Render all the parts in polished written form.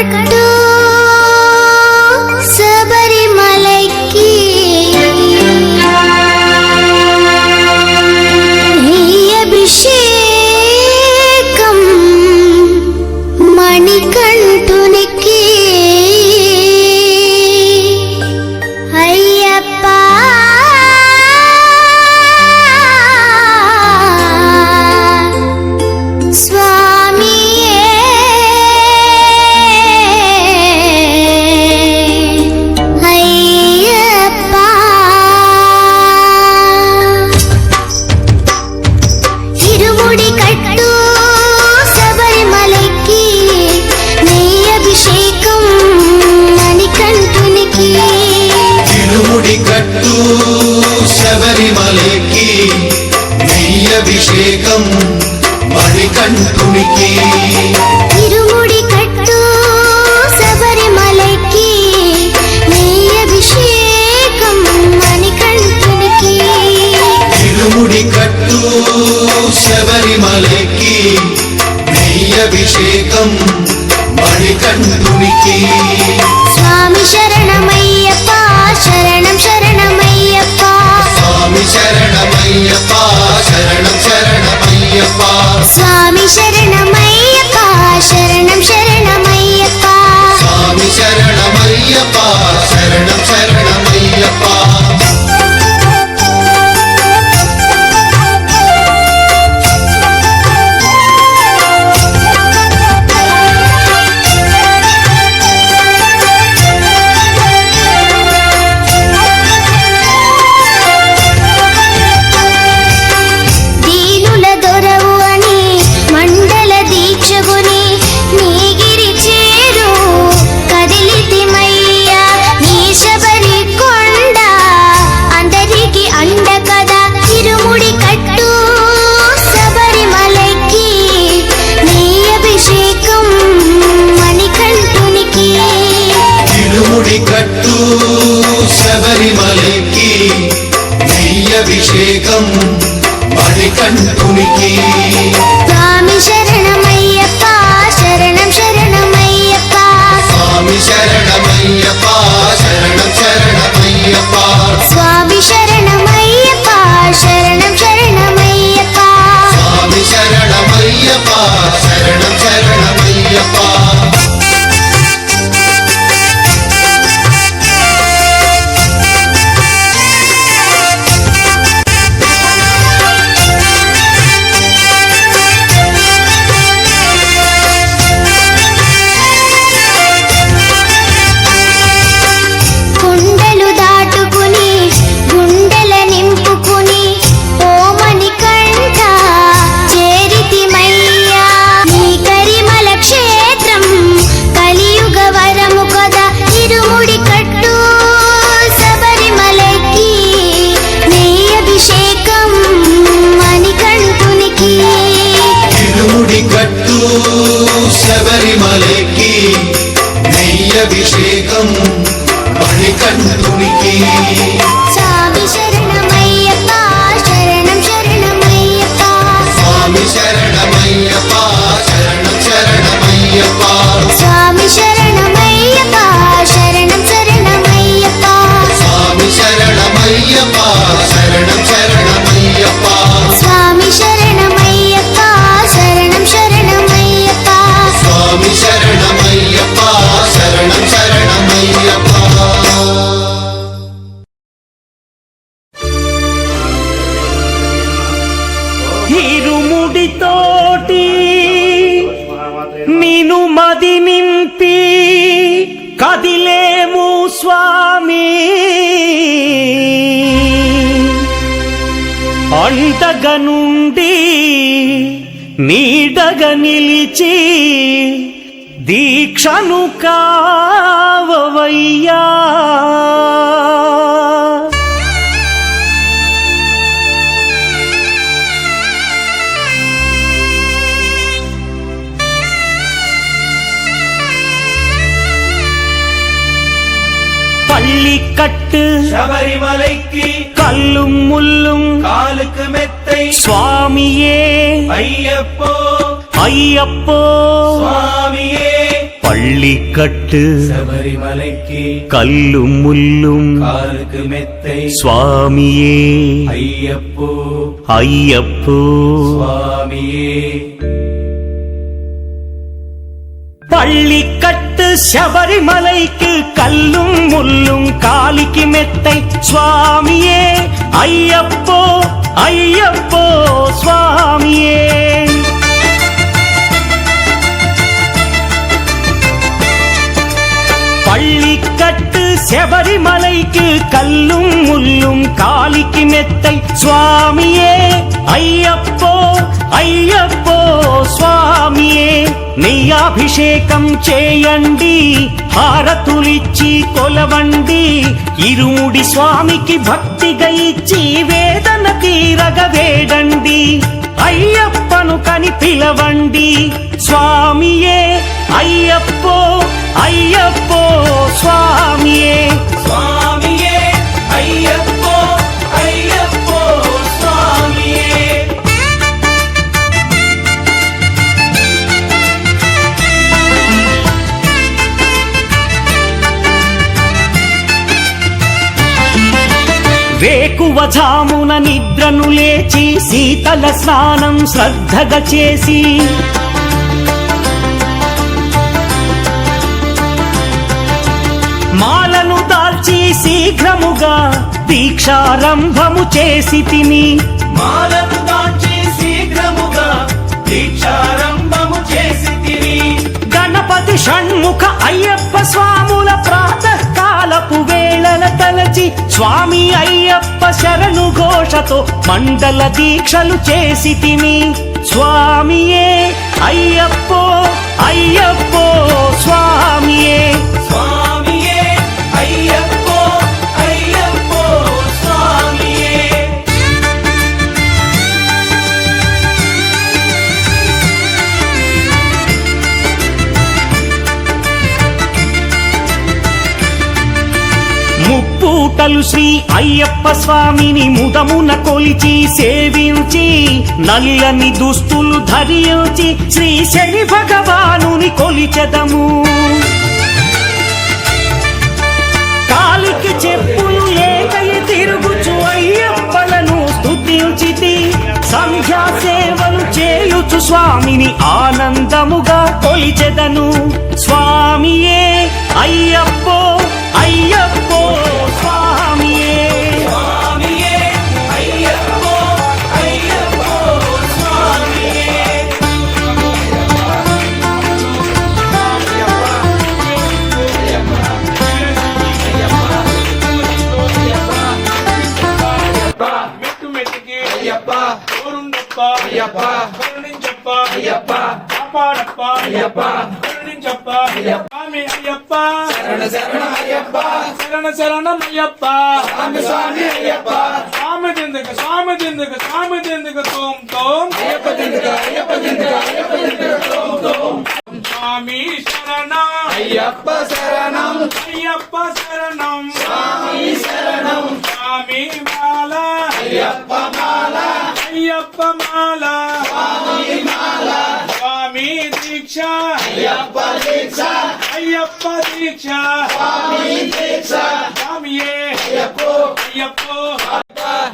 கட்டு சபரிமலைக்கு அபிஷேகம் மணிகண்டுனிக்கு ஐயப்பா శబరిమలకి నెయ్యభిషేకం మణికంఠునికి ఇరుముడి కట్టు శబరిమలకి నెయ్యభిషేకం మణికంఠునికి ఇరుముడి కట్టు శబరిమలకి నెయ్యభిషేకం మణికంఠునికి స్వామి శరణమయ్యప్ప శరణం శరణమయ్యప్ప స్వామి శరణమయ్యప్ప శరణం శరణమయ్యప్ప స్వామి శరణమయ్యప్ప శరణం శరణమయ్యప్ప స్వామి శరణమయ్యప్ప శరణం శరణమయ్యప్ప శబరిమలకి నెయ్యభిషేకం మణికంఠునికి స్వామి శరణమయ్యప్ప శరణం శరణమయ్యప్ప స్వామి శరణమయ్యప్ప శరణం శరణమయ్యప్ప స్వామి శరణమయ్యప్ప శరణం శరణమయ్యప్ప స్వామి శరణమయ్యప్ప శరణం శరణమయ్యప్ప శబరిమలకి నెయ్యభిషేకం మణికంఠునికి స్వామి శరణమయ్యప్ప శరణం శరణమయ్యప్ప స్వామి శరణమయ్యప్ప శరణం శరణమయ్యప్ప స్వామి శరణమయ్యప్ప శరణం శరణమయ్యప్ప స్వామి శరణమయ్యప్ప శరణం శరణమయ్యప్ప స్వామి శరణమయ్యప్ప శరణం శరణమయ్యప్ప స్వామి శరణమయ్యప్ప శరణం శరణమయ్యప్ప ఇరుముడితోటి నిను మది నింపి కదిలేము స్వామి అంటగా నుండి నీడగా నిలిచి దీక్షను కావవయ్యా பள்ளிக்கட்டு சபரிமலைக்கு கல்லும் முள்ளும் காலுக்கு மெத்தை சுவாமியே ஐயப்போ ஐயப்போ சுவாமியே பள்ளிக்கட்டு சபரிமலைக்கு கல்லும் முள்ளும் காலுக்கு மெத்தை சுவாமியே ஐயப்போ ஐயப்போ சுவாமியே பள்ளிக்கட்டு சபரிமலைக்கு கல்லும் முள்ளும் காலிக்கு மெத்தை சுவாமியே ஐயப்போ ஐயப்போ சுவாமியே பள்ளிக்கட்டு சபரிமலைக்கு கல்லும் முள்ளும் காலிக்கு மெத்தை சுவாமியே ஐயப்போ ஐயப்போ స్వామియే నెయ్యాభిషేకం చేయండి హారతులిచ్చి కొలవండి ఇరుముడి స్వామికి భక్తిగా ఇచ్చి వేదన తీరగ వేడండి అయ్యప్పను కని పిలవండి స్వామియే అయ్యప్పో అయ్యప్పో స్వామియే స్వామియే అయ్యప్పో అయ్యప్పో స్వామియే వేకువజామున నిద్రను లేచి శీతల స్నానం శ్రద్ధగా చేసి మాలను దాల్చి శీఘ్రముగా దీక్షారంభము చేసి తిని మాలను దాల్చి శీఘ్రముగా దీక్షారంభము చేసి తిని గణపతి షణ్ముఖ అయ్యప్ప స్వాముల ప్రాతకాలపు వేళల తలచి స్వామి అయ్యప్ప శరణు ఘోషతో మండల దీక్షలు చేసి తిని స్వామియే అయ్యప్పో అయ్యప్పో స్వామియే స్వామియే అయ్యప్పో అయ్యప్పో స్వామియే ముప్పూటలు శ్రీ అయ్యప్ప స్వామిని ముదమున కొలిచి సేవించి నల్లని దుస్తులు ధరించి శ్రీ శని భగవానుని కొలిచెదము కాలికి చెప్పులు లేకయి తిరుగుచు అయ్యప్పలను స్తుతించితి సంధ్యా సేవలు చేయుచు స్వామిని ఆనందముగా కొలిచెదను స్వామియే అయ్యప్పో అయ్యప్పో స్వామియే స్వామియే అయ్యప్పో అయ్యప్పో స్వామియే మెట్టు మెట్టుకి అయ్యప్ప కోరుండప్ప అయ్యప్ప కరుణించప్ప అయ్యప్ప కాపాడప్ప అయ్యప్ప కరుణించప్ప స్వామి అయ్యప్ప శరణ శరణ అయ్యప్ప శరణ శరణం అయ్యప్ప స్వామి స్వామి అయ్యప్ప స్వామి దిందుకు స్వామి దిందుకు స్వామి దిందుకు తోం తోం అయ్యప్ప దిందుకు అయ్యప్ప దిందుకు అయ్యప్ప దిందుకు తోం తోం స్వామి శరణం అయ్యప్ప శరణం అయ్యప్ప శరణం స్వామి శరణం స్వామి మాల అయ్యప్ప మాల అయ్యప్ప మాల స్వామి మాల స్వామి దీక్ష అయ్యప్ప దీక్ష అయ్యప్ప దీక్ష స్వామి దీక్ష స్వామియే అయ్యప్పో అయ్యప్పో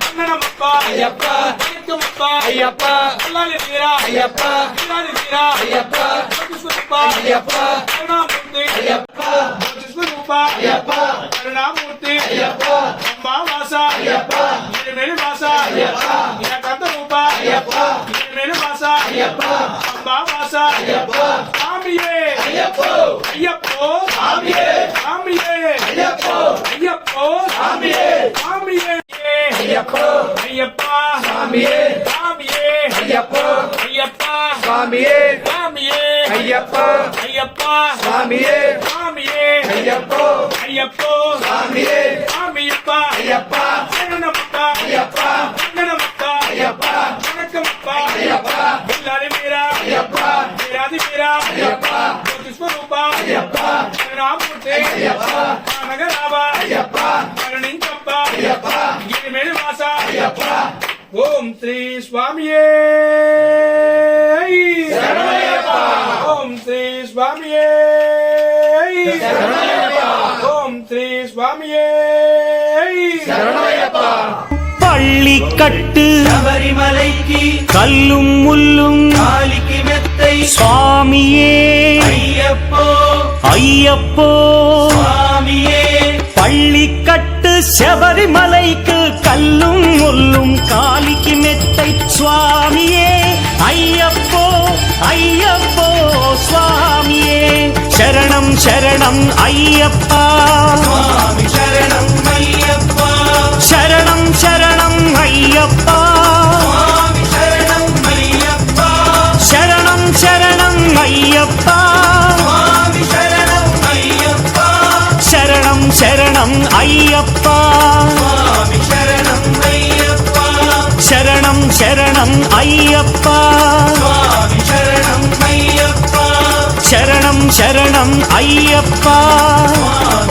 వందనమప్ప అయ్యప్ప అయ్యప్ప అయ్యప్ప అల్లాలి తీరా అయ్యప్ప ఇల్లాలి తీరా అయ్యప్ప జ్యోతిస్వరూప అయ్యప్ప కరుణామూర్తి అయ్యప్ప జ్యోతిస్వరూప అయ్యప్ప కరుణామూర్తి అయ్యప్ప అంబావాస అయ్యప్ప ఇరుమేలి వాస అయ్యప్ప ఇనకంత రూప అయ్యప్ప ఇరుమేలి వాస అయ్యప్ప అంబావాస అయ్యప్ప స్వామియే అయ్యప్పో అయ్యప్పో స్వామియే స్వామియే అయ్యప్పో అయ్యప్పో స్వామియే స్వామియే అయ్యప్పో అయ్యప్ప స్వామియే స్వామియే అయ్యప్పో అయ్యప్ప స్వామియే స్వామియే అయ్యప్ప అయ్యప్ప స్వామియే స్వామియే అయ్యప్పో అయ్యప్పో స్వామియే స్వామియప్ప అయ్యప్ప శరణమప్ప అయ్యప్ప వందనమప్ప అయ్యప్ప వణకమప్ప అయ్యప్ప బిల్లాలి మీరా అయ్యప్ప వీరాది మీరా అయ్యప్ప జ్యోతిస్వరూప అయ్యప్ప కరుణామూర్తి అయ్యప్ప నగరావ అయ్యప్ప కరుణించప్ప అయ్యప్ప గిరిమేలి వాస అయ్యప్ప ఓం శ్రీ స్వామియే శరణమయ్యప్ప ఓం శ్రీ స్వామియే ஓம் ஸ்ரீ சுவாமியே பள்ளி கட்டு சபரிமலைக்கு கல்லும் முள்ளும் காலிக்கு மெத்தை சுவாமியே ஐயப்போ ஐயப்போ சுவாமியே பள்ளி கட்டு சபரிமலைக்கு கல்லும் முள்ளும் காலிக்கு மெத்தை சுவாமியே ஐயப்போ ஐயப்போ சுவாமியே சரணம் சரணம் ஐயப்பா சுவாமி சரணம் ஐயப்பா சரணம் சரணம் ஐயப்பா சுவாமி சரணம் ஐயப்பா சரணம் சரணம் ஐயப்பா சுவாமி சரணம் ஐயப்பா சரணம் சரணம் ஐயப்பா சுவாமி சரணம் ஐயப்பா சரணம் சரணம் ஐயப்பா சுவாமி சரணம் ஐயப்பா சரணம் சரணம் ஐயப்பா சுவாமி